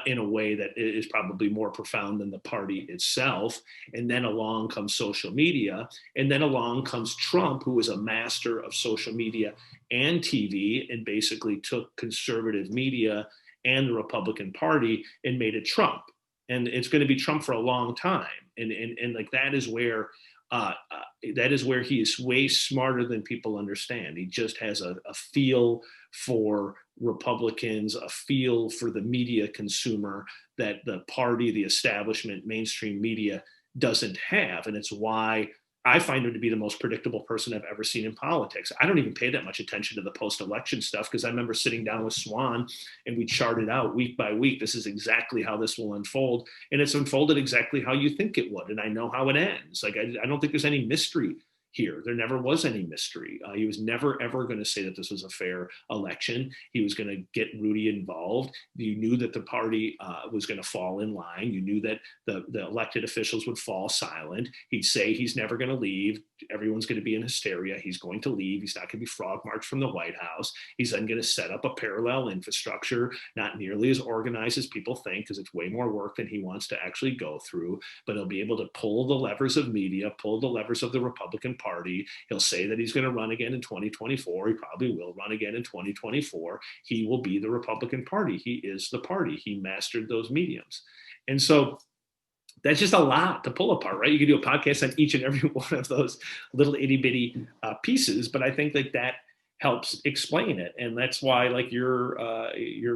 Speaker 2: in a way that is probably more profound than the party itself. And then along comes social media. And then along comes Trump, who was a master of social media and TV, and basically took conservative media and the Republican Party and made it Trump. And it's going to be Trump for a long time. And like that is where he is way smarter than people understand. He just has a feel for Republicans, a feel for the media consumer that the party, the establishment, mainstream media doesn't have. And it's why I find him to be the most predictable person I've ever seen in politics. I don't even pay that much attention to the post-election stuff, because I remember sitting down with Swan and we charted out week by week, this is exactly how this will unfold. And it's unfolded exactly how you think it would. And I know how it ends. Like, I don't think there's any mystery here. There never was any mystery. He was never, ever going to say that this was a fair election. He was going to get Rudy involved. You knew that the party was going to fall in line. You knew that the elected officials would fall silent. He'd say he's never going to leave. Everyone's going to be in hysteria. He's going to leave. He's not going to be frog marched from the White House. He's then going to set up a parallel infrastructure, not nearly as organized as people think, because it's way more work than he wants to actually go through. But he'll be able to pull the levers of media, pull the levers of the Republican Party. He'll say that he's going to run again in 2024. He probably will run again in 2024. He will be the Republican Party. He is the party. He mastered those mediums. And so that's just a lot to pull apart, right? You can do a podcast on each and every one of those little itty bitty pieces, but I think that helps explain it. And that's why like you're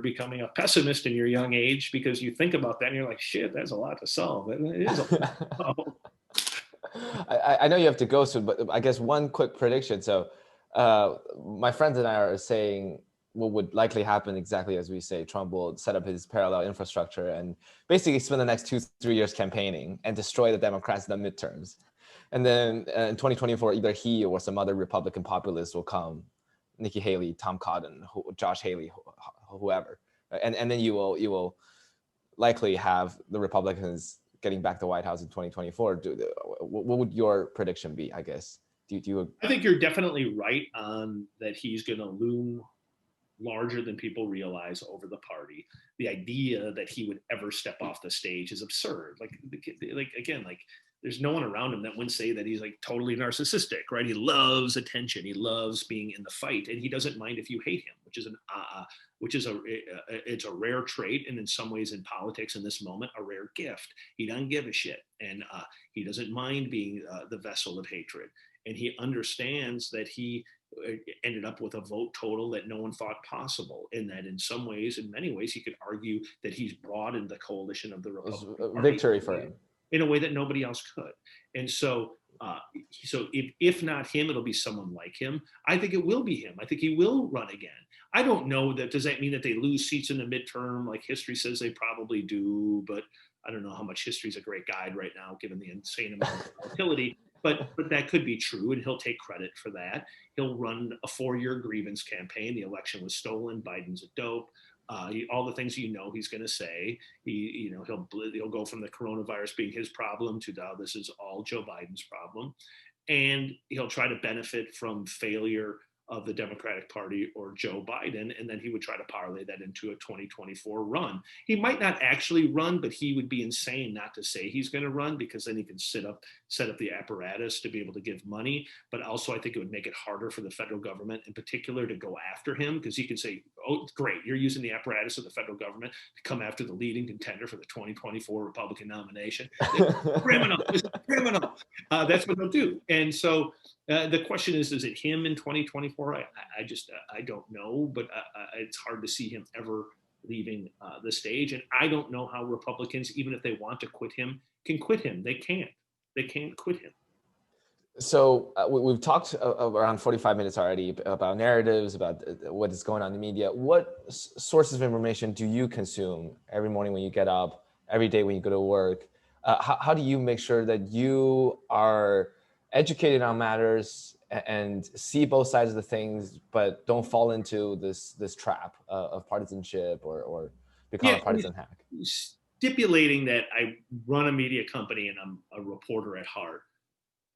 Speaker 2: becoming a pessimist in your young age, because you think about that and you're like, shit, that's a lot to solve. It is a lot to solve.
Speaker 1: I know you have to go soon, but I guess one quick prediction. So my friends and I are saying what would likely happen exactly as we say. Trump will set up his parallel infrastructure and basically spend the next 2-3 years campaigning and destroy the Democrats in the midterms. And then in 2024, either he or some other Republican populist will come, Nikki Haley, Tom Cotton, Josh Haley, whoever. And then you will likely have the Republicans getting back the White House in 2024. What would your prediction be, I guess? Do you?
Speaker 2: I think you're definitely right on that he's going to loom larger than people realize over the party. The idea that he would ever step off the stage is absurd. Like again, like there's no one around him that wouldn't say that he's like totally narcissistic, right? He loves attention. He loves being in the fight, and he doesn't mind if you hate him, which is it's a rare trait, and in some ways in politics in this moment, a rare gift. He doesn't give a shit, and he doesn't mind being the vessel of hatred, and he understands that he ended up with a vote total that no one thought possible, and that in some ways, in many ways, you could argue that he's broadened the coalition of the Republican Party
Speaker 1: victory for him
Speaker 2: in a way that nobody else could. And so, so if not him, it'll be someone like him. I think it will be him. I think he will run again. I don't know that. Does that mean that they lose seats in the midterm? Like history says they probably do, but I don't know how much history is a great guide right now, given the insane amount of volatility. But that could be true, and he'll take credit for that. He'll run a 4-year grievance campaign. The election was stolen. Biden's a dope. All the things he's going to say. He'll go from the coronavirus being his problem to now this is all Joe Biden's problem, and he'll try to benefit from failure of the Democratic Party or Joe Biden, and then he would try to parlay that into a 2024 run. He might not actually run, but he would be insane not to say he's going to run, because then he can set up the apparatus to be able to give money. But also I think it would make it harder for the federal government in particular to go after him, because he can say, oh, great, you're using the apparatus of the federal government to come after the leading contender for the 2024 Republican nomination. Criminal. That's what they'll do. And so the question is it him in 2024? I don't know, but it's hard to see him ever leaving the stage. And I don't know how Republicans, even if they want to quit him, can quit him. They can't quit him.
Speaker 1: So we've talked around 45 minutes already about narratives, about what is going on in the media. What sources of information do you consume every morning when you get up, every day when you go to work? How do you make sure that you are educated on matters and see both sides of the things, but don't fall into this trap of partisanship or become a partisan hack?
Speaker 2: Stipulating that I run a media company and I'm a reporter at heart,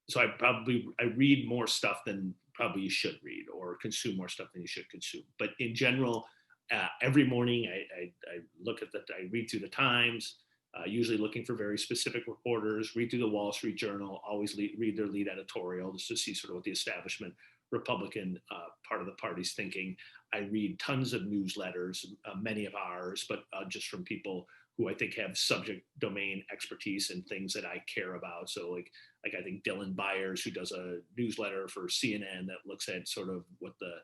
Speaker 2: so I read more stuff than probably you should read, or consume more stuff than you should consume. But in general, every morning I read through the Times. Usually looking for very specific reporters, read through the Wall Street Journal, always read their lead editorial just to see sort of what the establishment Republican part of the party's thinking. I read tons of newsletters, many of ours, but just from people who I think have subject domain expertise and things that I care about. So like I think Dylan Byers, who does a newsletter for CNN that looks at sort of what the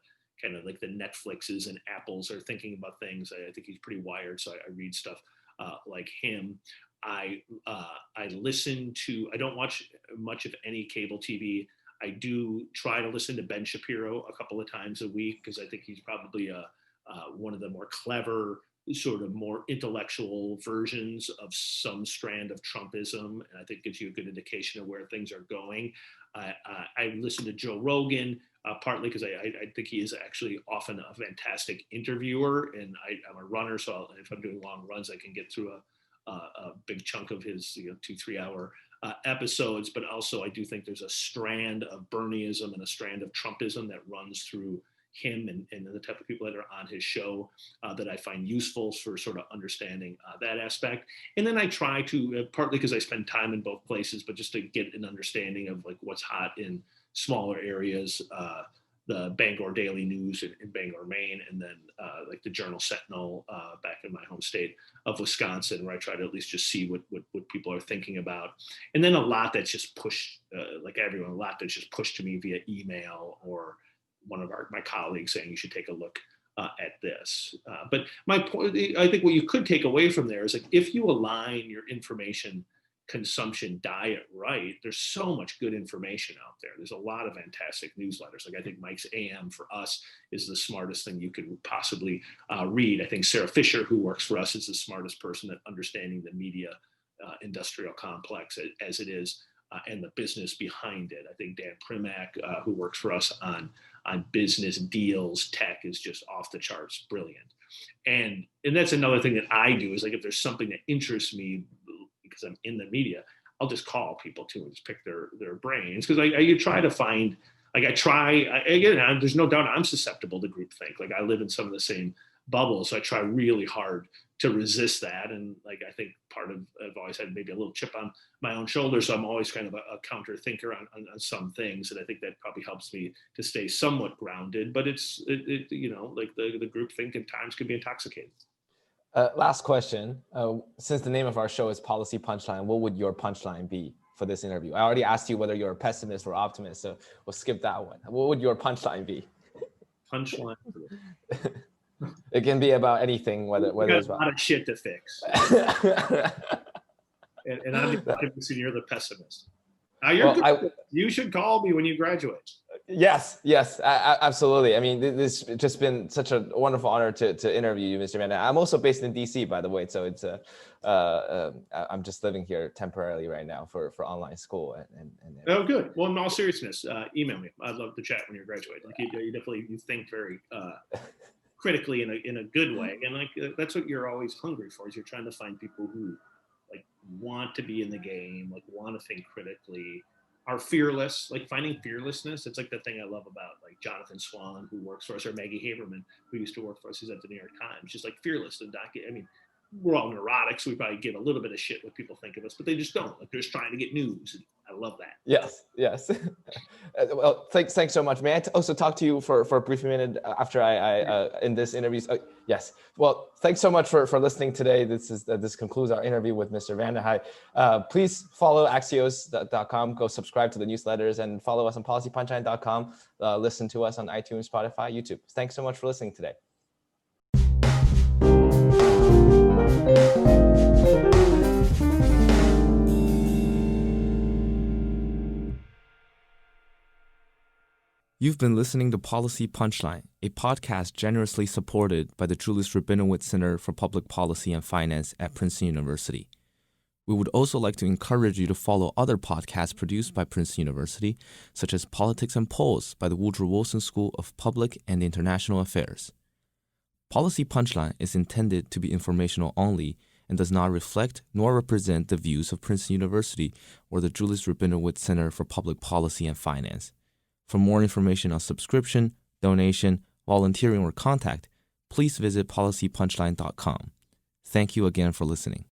Speaker 2: kind of like the Netflixes and Apples are thinking about things. I think he's pretty wired, so I read stuff like him. I listen to, I don't watch much of any cable TV. I do try to listen to Ben Shapiro a couple of times a week, because I think he's probably one of the more clever sort of more intellectual versions of some strand of Trumpism, and I think gives you a good indication of where things are going. I listen to Joe Rogan, partly because I think he is actually often a fantastic interviewer, and I'm a runner, so if I'm doing long runs, I can get through a big chunk of his 2-3 hour episodes. But also, I do think there's a strand of Bernieism and a strand of Trumpism that runs through him and the type of people that are on his show that I find useful for sort of understanding that aspect. And then I try to, partly because I spend time in both places, but just to get an understanding of like what's hot in smaller areas, the Bangor Daily News in Bangor, Maine, and then like the Journal Sentinel back in my home state of Wisconsin, where I try to at least just see what people are thinking about. And then a lot that's just pushed, like everyone, a lot that's just pushed to me via email or one of my colleagues saying you should take a look at this. But my point, I think what you could take away from there is like if you align your information consumption diet right, there's so much good information out there. There's a lot of fantastic newsletters. Like I think Mike's AM for us is the smartest thing you could possibly read. I think Sarah Fisher, who works for us, is the smartest person at understanding the media industrial complex as it is and the business behind it. I think Dan Primack, who works for us on business deals, tech, is just off the charts brilliant. And that's another thing that I do is like if there's something that interests me because I'm in the media, I'll just call people too and just pick their brains because you try to find again, there's no doubt I'm susceptible to groupthink. Like I live in some of the same bubbles, so I try really hard to resist that. And like I think part of I've always had maybe a little chip on my own shoulder, so I'm always kind of a counter thinker on some things, and I think that probably helps me to stay somewhat grounded. But it's like the groupthink at times can be intoxicating.
Speaker 1: Last question. Since the name of our show is Policy Punchline, what would your punchline be for this interview? I already asked you whether you're a pessimist or optimist, so we'll skip that one. What would your punchline be?
Speaker 2: Punchline.
Speaker 1: It can be about anything, whether
Speaker 2: it's about a lot of shit to fix. and I'm the optimist and you're the pessimist. You should call me when you graduate.
Speaker 1: Yes, absolutely. I mean, this has just been such a wonderful honor to interview you, Mr. VandeHei. I'm also based in DC, by the way, so it's I'm just living here temporarily right now for online school. And
Speaker 2: oh, good. Well, in all seriousness, email me. I'd love to chat when you're graduating. Like you think very critically in a good way, and like that's what you're always hungry for. Is you're trying to find people who like want to be in the game, like want to think critically, are fearless, like finding fearlessness. It's like the thing I love about like Jonathan Swan, who works for us, or Maggie Haberman, who used to work for us, who's at the New York Times. Just like fearless and I mean, we're all neurotic, so we probably give a little bit of shit what people think of us, but they just don't. Like they're just trying to get news. I love that.
Speaker 1: Yes. Well, thanks so much. May I also talk to you for a brief minute after I in this interview? Yes. Well, thanks so much for listening today. This concludes our interview with Mr. VandeHei. Please follow Axios.com. Go subscribe to the newsletters and follow us on PolicyPunchline.com. Listen to us on iTunes, Spotify, YouTube. Thanks so much for listening today. You've been listening to Policy Punchline, a podcast generously supported by the Julius Rabinowitz Center for Public Policy and Finance at Princeton University. We would also like to encourage you to follow other podcasts produced by Princeton University, such as Politics and Polls by the Woodrow Wilson School of Public and International Affairs. Policy Punchline is intended to be informational only and does not reflect nor represent the views of Princeton University or the Julius Rabinowitz Center for Public Policy and Finance. For more information on subscription, donation, volunteering, or contact, please visit policypunchline.com. Thank you again for listening.